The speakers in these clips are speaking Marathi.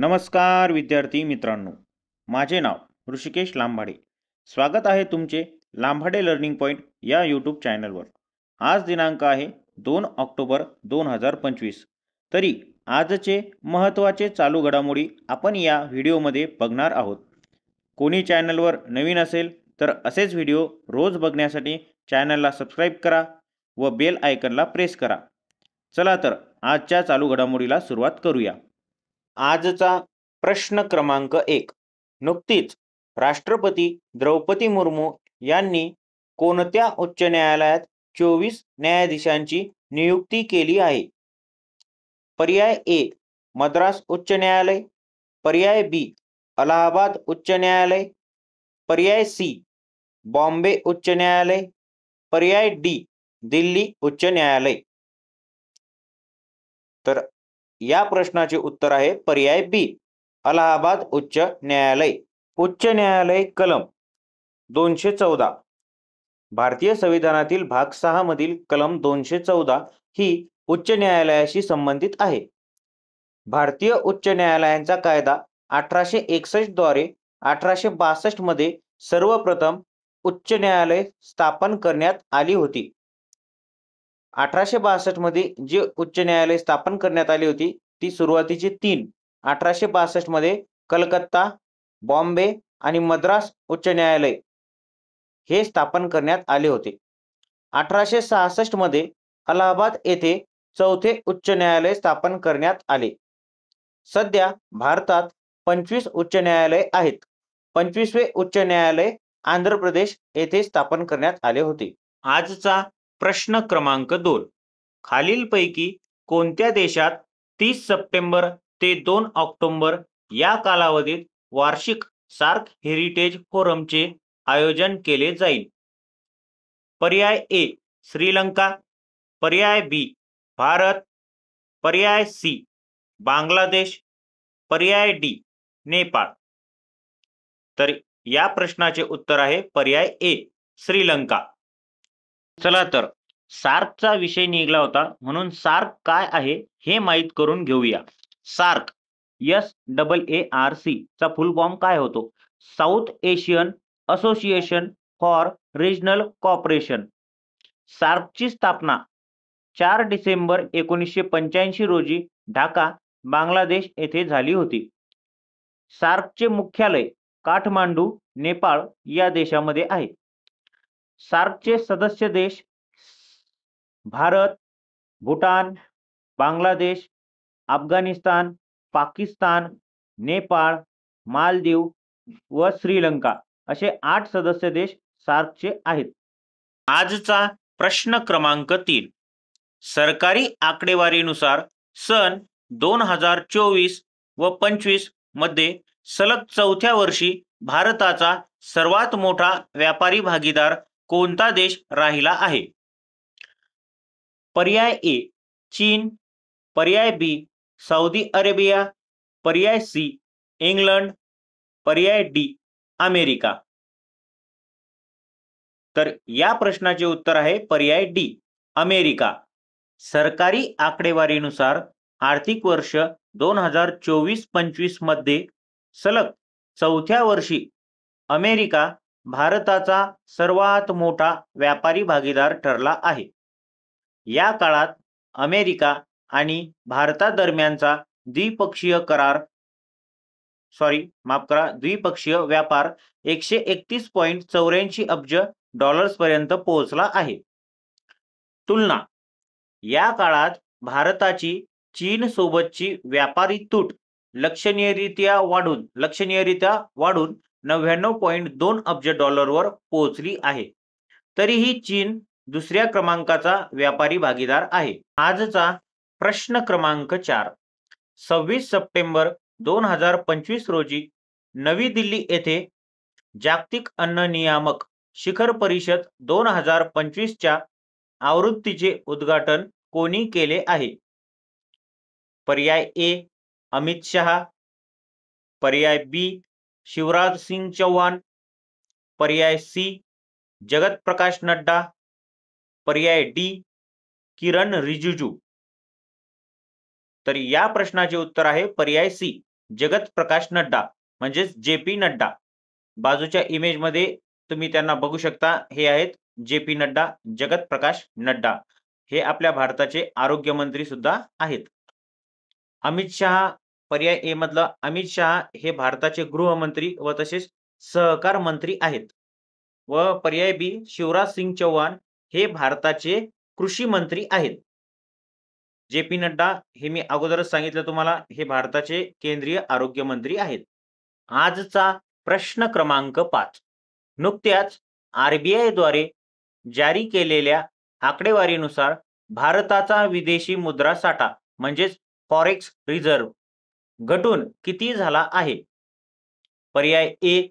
नमस्कार विद्यार्थी मित्रांनो, माझे नाव ऋषिकेश लांभाडे. स्वागत आहे तुमचे लांभाडे लर्निंग पॉईंट या यूट्यूब चॅनलवर. आज दिनांक आहे 2 ऑक्टोबर 2025. तरी आजचे महत्त्वाचे चालू घडामोडी आपण या व्हिडिओमध्ये बघणार आहोत. कोणी चॅनलवर नवीन असेल तर असेच व्हिडिओ रोज बघण्यासाठी चॅनलला सबस्क्राईब करा व बेल आयकनला प्रेस करा. चला तर आजच्या चालू घडामोडीला सुरुवात करूया. आजचा प्रश्न क्रमांक 1. नुकतीच राष्ट्रपती द्रौपदी मुर्मू यांनी कोणत्या उच्च न्यायालयात 24 न्यायाधीशांची नियुक्ती केली आहे? पर्याय ए मद्रास उच्च न्यायालय, पर्याय बी अलाहाबाद उच्च न्यायालय, पर्याय सी बॉम्बे उच्च न्यायालय, पर्याय डी दिल्ली उच्च न्यायालय. तर या प्रश्नाचे उत्तर आहे पर्याय बी अलाहाबाद उच्च न्यायालय. उच्च न्यायालय कलम 214. भारतीय संविधानातील भाग 6 मधील कलम 214 ही उच्च न्यायालयाशी संबंधित आहे. भारतीय उच्च न्यायालयांचा कायदा 1861 द्वारे 1862 मध्ये सर्वप्रथम उच्च न्यायालय स्थापन करण्यात आली होती. 1862 मध्ये जे उच्च न्यायालय स्थापन करण्यात आली होती ती सुरुवातीची 3 1862 मध्ये कलकत्ता, बॉम्बे आणि मद्रास उच्च न्यायालय हे स्थापन करण्यात आले होते. 1866 मध्ये अलाहाबाद येथे चौथे उच्च न्यायालय स्थापन करण्यात आले. सध्या भारतात 25 उच्च न्यायालय आहेत. 25वे उच्च न्यायालय आंध्र प्रदेश येथे स्थापन करण्यात आले होते. आजचा प्रश्न क्रमांक 2. खालीलपैकी कोणत्या देशात 30 सप्टेंबर ते 2 ऑक्टोबर या कालावधीत वार्षिक सार्क हेरिटेज फोरमचे आयोजन केले जाईल? पर्याय ए श्रीलंका, पर्याय बी भारत, पर्याय सी बांगलादेश, पर्याय डी नेपाळ. तर या प्रश्नाचे उत्तर आहे पर्याय ए श्रीलंका. चला तर सार्कचा विषय निघाला होता म्हणून सार्क काय आहे हे माहीत करून घेऊया. सार्क SAARC चा फुल फॉर्म काय होतो? South Asian Association for Regional Cooperation. सार्कची स्थापना 4 डिसेंबर 1985 रोजी ढाका, बांगलादेश येथे झाली होती. सार्कचे मुख्यालय काठमांडू, नेपाळ या देशामध्ये आहे. सार्कचे सदस्य देश भारत, भूटान, बांगलादेश, अफगाणिस्तान, पाकिस्तान, नेपाळ, मालदीव व श्रीलंका असे 8 सदस्य देश सार्कचे आहेत. आजचा प्रश्न क्रमांक 3. सरकारी आकडेवारीनुसार सन 2024 व 25 मध्ये सलग चौथ्या वर्षी भारताचा सर्वात मोठा व्यापारी भागीदार कोणता देश राहिला आहे? पर्याय ए चीन, पर्याय बी सौदी अरेबिया, पर्याय सी इंग्लंड, पर्याय डी अमेरिका. तर या प्रश्नाचे उत्तर आहे पर्याय डी अमेरिका. सरकारी आकडेवारीनुसार आर्थिक वर्ष 2024-25 मध्ये सलग चौथ्या वर्षी अमेरिका भारताचा सर्वात मोठा व्यापारी भागीदार ठरला आहे. या काळात अमेरिका आणि भारतादरम्यानचा द्विपक्षीय व्यापार 131.84 अब्ज डॉलर्सपर्यंत पोहोचला आहे. तुलना: या काळात भारताची चीन सोबतची व्यापारी तूट लक्षणीयरित्या वाढून 99.2 अब्ज डॉलरवर पोहोचली आहे. तरीही चीन दुसऱ्या क्रमांकाचा व्यापारी भागीदार आहे. आजचा प्रश्न क्रमांक 4. 26 सप्टेंबर 2025 रोजी नवी दिल्ली येथे जागतिक अन्न नियामक शिखर परिषद 2025 च्या आवृत्तीचे उद्घाटन कोणी केले आहे? पर्याय ए अमित शहा, पर्याय बी शिवराज सिंग चौहान, पर्याय सी जगत प्रकाश नड्डा, पर्याय डी किरण रिजिजू. तर या प्रश्नाचे उत्तर आहे पर्याय सी जगत प्रकाश नड्डा म्हणजेच JP नड्डा. बाजूच्या इमेजमध्ये तुम्ही त्यांना बघू शकता. हे आहेत JP नड्डा, जगत प्रकाश नड्डा. हे आपल्या भारताचे आरोग्य मंत्री सुद्धा आहेत. अमित शहा, पर्याय ए मधला अमित शहा हे भारताचे गृहमंत्री व तसेच सहकार मंत्री आहेत. व पर्याय बी शिवराज सिंग चौहान हे भारताचे कृषी मंत्री आहेत. JP नड्डा हे मी अगोदरच सांगितलं तुम्हाला, हे भारताचे केंद्रीय आरोग्य मंत्री आहेत. आजचा प्रश्न क्रमांक 5. नुकत्याच RBI द्वारे जारी केलेल्या आकडेवारीनुसार भारताचा विदेशी मुद्रा साठा म्हणजेच फॉरेक्स रिझर्व्ह घटून किती झाला आहे? पर्याय ए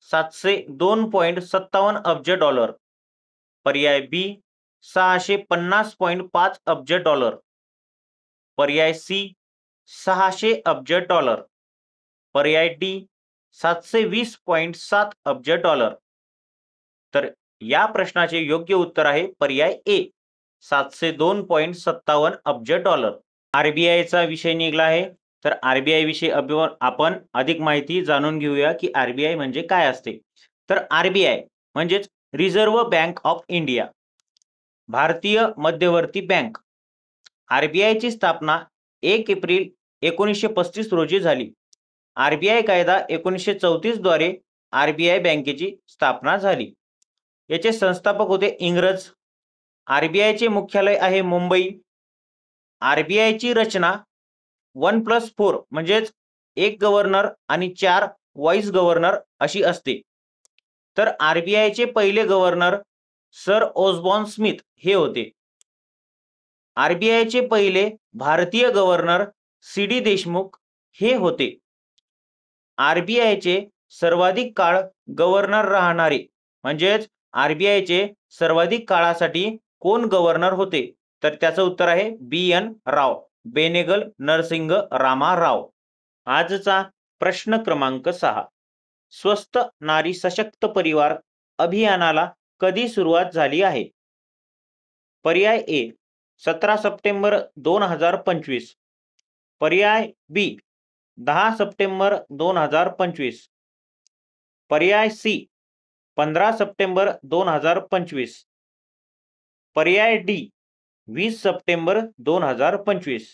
702.57 अब्ज डॉलर, पर्याय बी 650.5 अब्ज डॉलर, पर्याय सी 600 अब्ज डॉलर, पर्याय डी 720.7 अब्ज डॉलर. तर या प्रश्नाचे योग्य उत्तर आहे पर्याय ए 702.57 अब्ज डॉलर. RBI चा विषय निघाला आहे. तर RBI विषयी आपण अधिक माहिती जाणून घेऊया की RBI म्हणजे काय असते. तर RBI म्हणजेच रिझर्व्ह बँक ऑफ इंडिया, भारतीय मध्यवर्ती बँक. RBI ची स्थापना 1 एप्रिल 1935 रोजी झाली. RBI कायदा 1934 द्वारे RBI बँकेची स्थापना झाली. याचे संस्थापक होते इंग्रज. RBI चे मुख्यालय आहे मुंबई. RBI ची रचना 1+4 म्हणजेच 1 गव्हर्नर आणि 4 व्हाईस गव्हर्नर अशी असते. तर RBI चे पहिले गव्हर्नर सर ऑस्बॉर्न स्मिथ हे होते. RBI चे पहिले भारतीय गव्हर्नर CD देशमुख हे होते. RBI चे सर्वाधिक काळ गव्हर्नर राहणारे म्हणजेच RBI चे सर्वाधिक काळासाठी कोण गव्हर्नर होते? तर त्याचं उत्तर आहे BN राव, बेनेगल नरसिंग रामा राव. आजचा प्रश्न क्रमांक 6. स्वस्थ नारी सशक्त परिवार अभियानाला कधी सुरुवात झाली आहे? पर्याय ए 17 सप्टेंबर 2025, पर्याय बी 10 सप्टेंबर 2025, पर्याय सी 15 सप्टेंबर 2025, पर्याय डी 20 सप्टेंबर 2025.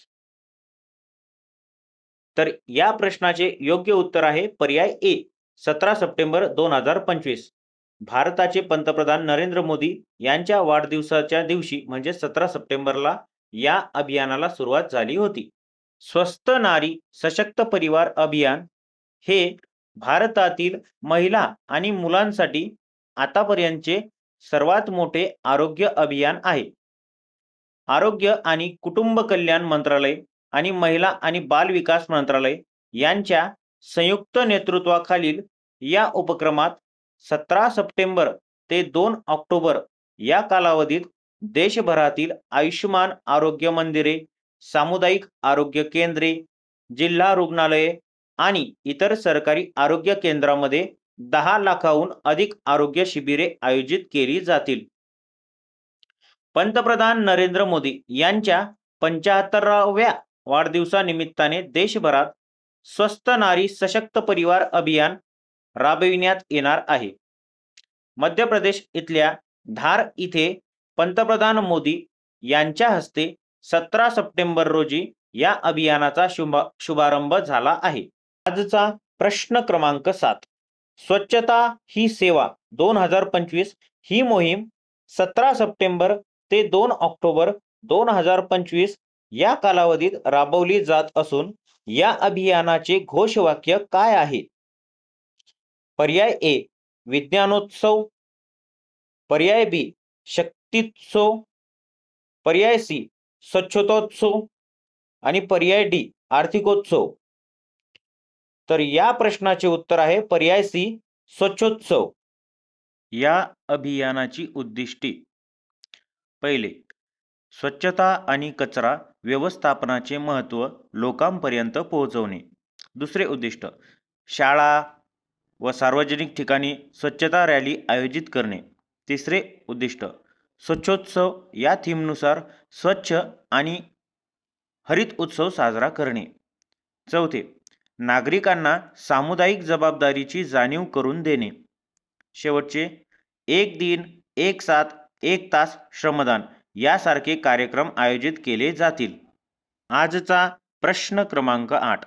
तर या प्रश्नाचे योग्य उत्तर आहे पर्याय ए 17 सप्टेंबर 2025. भारताचे पंतप्रधान नरेंद्र मोदी यांच्या वाढदिवसाच्या दिवशी म्हणजे 17 सप्टेंबरला या अभियानाला सुरुवात झाली होती. स्वस्थ नारी सशक्त परिवार अभियान हे भारतातील महिला आणि मुलांसाठी आतापर्यंतचे सर्वात मोठे आरोग्य अभियान आहे. आरोग्य आणि कुटुंब कल्याण मंत्रालय आणि महिला आणि बाल विकास मंत्रालय यांच्या संयुक्त नेतृत्वाखालील या उपक्रमात 17 सप्टेंबर ते 2 ऑक्टोबर या कालावधीत देशभरातील आयुष्यमान आरोग्य मंदिरे, सामुदायिक आरोग्य केंद्रे, जिल्हा रुग्णालये आणि इतर सरकारी आरोग्य केंद्रांमध्ये 10 लाखाहून अधिक आरोग्य शिबिरे आयोजित केली जातील. पंतप्रधान नरेंद्र मोदी यांच्या 75व्या वाढदिवसानिमित्ताने देशभरात स्वस्थ नारी सशक्त परिवार अभियान राबविण्यात येणार आहे. मध्य प्रदेश इथल्या धार इथे पंतप्रधान मोदी यांच्या हस्ते 17 सप्टेंबर रोजी या अभियानाचा शुभारंभ झाला आहे. आजचा प्रश्न क्रमांक 7. स्वच्छता ही सेवा 2025 ही मोहीम 17 सप्टेंबर ते 2 ऑक्टोबर 2025 या कालावधीत राबवली जात असून या अभियानाचे घोषवाक्य काय आहे? पर्याय ए विज्ञानोत्सव, पर्याय बी शक्तीोत्सव, पर्याय सी स्वच्छतोत्सव आणि पर्याय डी आर्थिकोत्सव. तर या प्रश्नाचे उत्तर आहे पर्याय सी स्वच्छोत्सव. या अभियानाची उद्दिष्टे: पहिले, स्वच्छता आणि कचरा व्यवस्थापनाचे महत्त्व लोकांपर्यंत पोहोचवणे. दुसरे उद्दिष्ट, शाळा व सार्वजनिक ठिकाणी स्वच्छता रॅली आयोजित करणे. तिसरे उद्दिष्ट, स्वच्छोत्सव या थीमनुसार स्वच्छ आणि हरित उत्सव साजरा करणे. चौथे, नागरिकांना सामुदायिक जबाबदारीची जाणीव करून देणे. शेवटचे, एक दिन, एक साथ, एक तास श्रमदान यासारखे कार्यक्रम आयोजित केले जातील. आजचा प्रश्न क्रमांक 8.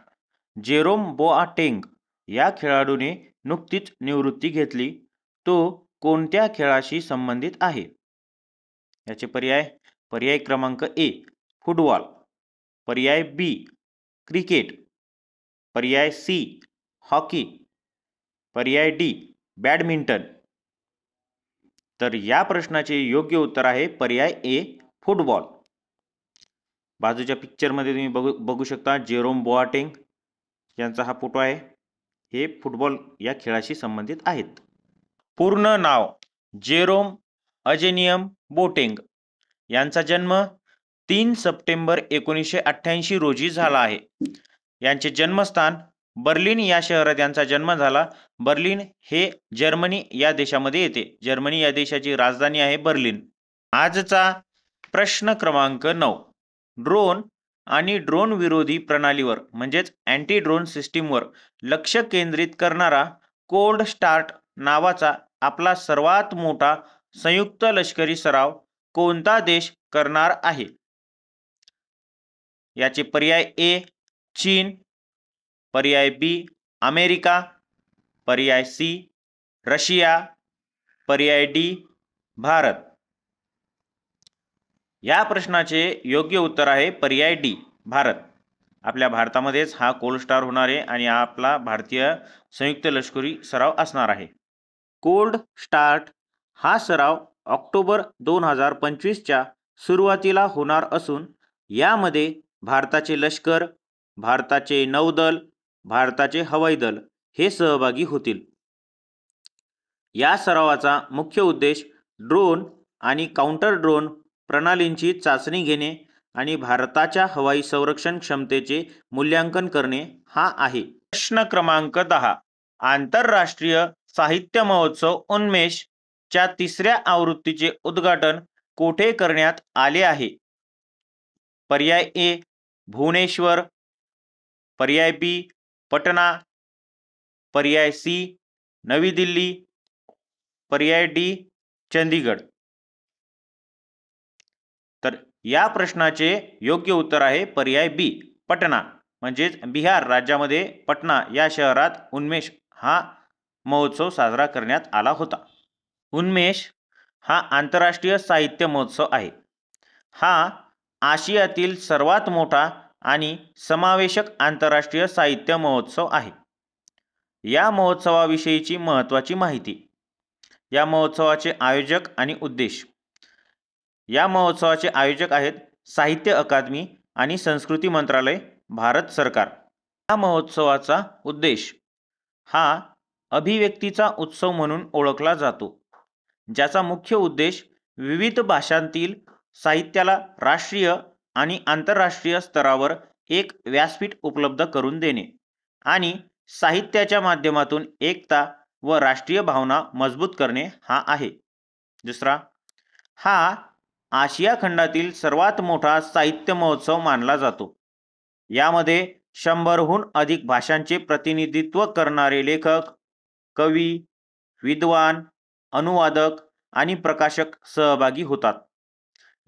जेरोम बोआटेंग या खेळाडूने नुकतीच निवृत्ती घेतली. तो कोणत्या खेळाशी संबंधित आहे? याचे पर्याय क्रमांक ए फुटबॉल, पर्याय बी क्रिकेट, पर्याय सी हॉकी, पर्याय डी बॅडमिंटन. तर या प्रश्नाचे योग्य उत्तर आहे पर्याय ए फुटबॉल. बाजूच्या पिक्चरमध्ये तुम्ही बघू शकता जेरोम बोआटेंग यांचा हा फोटो आहे. हे फुटबॉल या खेळाशी संबंधित आहेत. पूर्ण नाव जेरोम अजेनियम बोटेंग. यांचा जन्म 3 सप्टेंबर 1988 रोजी झाला आहे. यांचे जन्मस्थान बर्लिन या शहरात यांचा जन्म झाला. बर्लिन हे जर्मनी या देशामध्ये येते. जर्मनी या देशाची राजधानी आहे बर्लिन. आजचा प्रश्न क्रमांक 9. ड्रोन आणि ड्रोन विरोधी प्रणालीवर म्हणजेच अँटी ड्रोन सिस्टीमवर लक्ष केंद्रित करणारा कोल्ड स्टार्ट नावाचा आपला सर्वात मोठा संयुक्त लष्करी सराव कोणता देश करणार आहे? याचे पर्याय ए चीन, पर्याय बी अमेरिका, पर्याय सी रशिया, पर्याय डी भारत. या प्रश्नाचे योग्य उत्तर आहे पर्याय डी भारत. आपल्या भारतामध्येच हा कोल्ड स्टार होणार आहे आणि आपला भारतीय संयुक्त लष्करी सराव असणार आहे. कोल्ड स्टार्ट हा सराव ऑक्टोबर 2025च्या सुरुवातीला होणार असून यामध्ये भारताचे लष्कर, भारताचे नौदल, भारताचे हवाई दल हे सहभागी होतील. या सरावाचा मुख्य उद्देश ड्रोन आणि काउंटर ड्रोन प्रणालींची चाचणी घेणे आणि भारताच्या हवाई संरक्षण क्षमतेचे मूल्यांकन करणे हा आहे. प्रश्न क्रमांक 10. आंतरराष्ट्रीय साहित्य महोत्सव उन्मेष च्या 3ऱ्या आवृत्तीचे उद्घाटन कोठे करण्यात आले आहे? पर्याय ए भुवनेश्वर, पर्याय बी पटना, पर्याय सी नवी दिल्ली, पर्याय डी चंदीगड. तर या प्रश्नाचे योग्य उत्तर आहे पर्याय बी पटना. म्हणजेच बिहार राज्यामध्ये पटना या शहरात उन्मेष हा महोत्सव साजरा करण्यात आला होता. उन्मेष हा आंतरराष्ट्रीय साहित्य महोत्सव आहे. हा आशियातील सर्वात मोठा आणि समावेशक आंतरराष्ट्रीय साहित्य महोत्सव आहे. या महोत्सवाविषयीची महत्त्वाची माहिती. या महोत्सवाचे आयोजक आणि उद्देश. या महोत्सवाचे आयोजक आहेत साहित्य अकादमी आणि संस्कृती मंत्रालय, भारत सरकार. या महोत्सवाचा उद्देश हा अभिव्यक्तीचा उत्सव म्हणून ओळखला जातो, ज्याचा मुख्य उद्देश विविध भाषांतील साहित्याला राष्ट्रीय आणि आंतरराष्ट्रीय स्तरावर एक व्यासपीठ उपलब्ध करून देणे आणि साहित्याच्या माध्यमातून एकता व राष्ट्रीय भावना मजबूत करणे हा आहे. दुसरा, हा आशिया खंडातील सर्वात मोठा साहित्य महोत्सव मानला जातो. यामध्ये 100हून अधिक भाषांचे प्रतिनिधित्व करणारे लेखक, कवी, विद्वान, अनुवादक आणि प्रकाशक सहभागी होतात.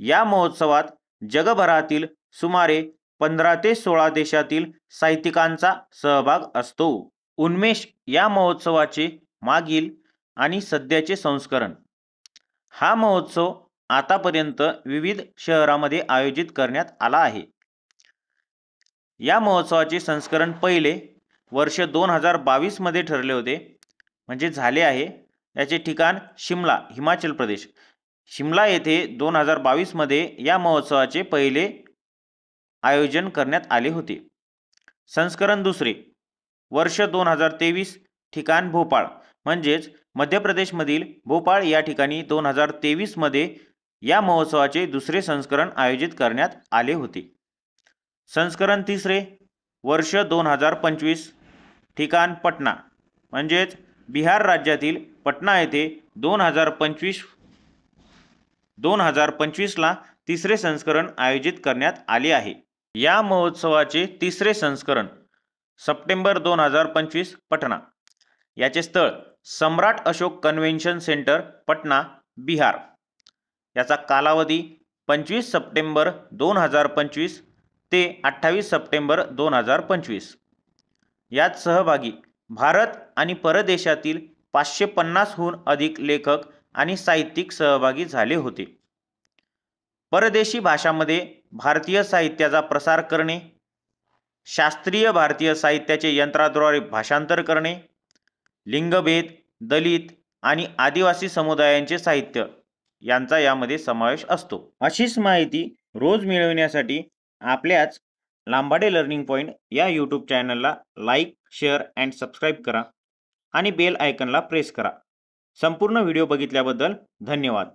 या महोत्सवात जगभरातील सुमारे 15 ते 16 देशातील साहित्यिकांचा सहभाग असतो. उन्मेष या महोत्सवाचे मागील आणि सध्याचे संस्करण. हा महोत्सव आतापर्यंत विविध शहरांमध्ये आयोजित करण्यात आला आहे. या महोत्सवाचे संस्करण पहिले वर्ष 2022 मध्ये ठरले होते, म्हणजे झाले आहे. याचे ठिकाण शिमला, हिमाचल प्रदेश. शिमला येथे 2022 मध्ये या महोत्सवाचे पहिले आयोजन करण्यात आले होते. संस्करण दुसरे वर्ष 2023, ठिकाण भोपाळ, म्हणजेच मध्य प्रदेशमधील भोपाळ या ठिकाणी 2023 मध्ये या महोत्सवाचे दुसरे संस्करण आयोजित करण्यात आले होते. संस्करण तिसरे वर्ष 2025, ठिकाण पटना, म्हणजेच बिहार राज्यातील पटना येथे 2025ला तिसरे संस्करण आयोजित करण्यात आले आहे. या महोत्सवाचे तिसरे संस्करण सप्टेंबर 2025 पटना. याचे स्थळ सम्राट अशोक कन्व्हेन्शन सेंटर पटना बिहार. याचा कालावधी 25 सप्टेंबर 2025 ते 28 सप्टेंबर 2025. यात सहभागी भारत आणि परदेशातील 550हून अधिक लेखक आणि साहित्यिक सहभागी झाले होते. परदेशी भाषांमध्ये भारतीय साहित्याचा प्रसार करणे, शास्त्रीय भारतीय साहित्याचे यंत्राद्वारे भाषांतर करणे, लिंगभेद, दलित आणि आदिवासी समुदायांचे साहित्य यांचा यामध्ये समावेश असतो. अशीच माहिती रोज मिळवण्यासाठी आपल्याच लांबाडे लर्निंग पॉईंट या यूट्यूब चॅनलला लाईक, शेअर अँड सबस्क्राईब करा आणि बेल आयकनला प्रेस करा. संपूर्ण व्हिडिओ बघितल्याबद्दल धन्यवाद.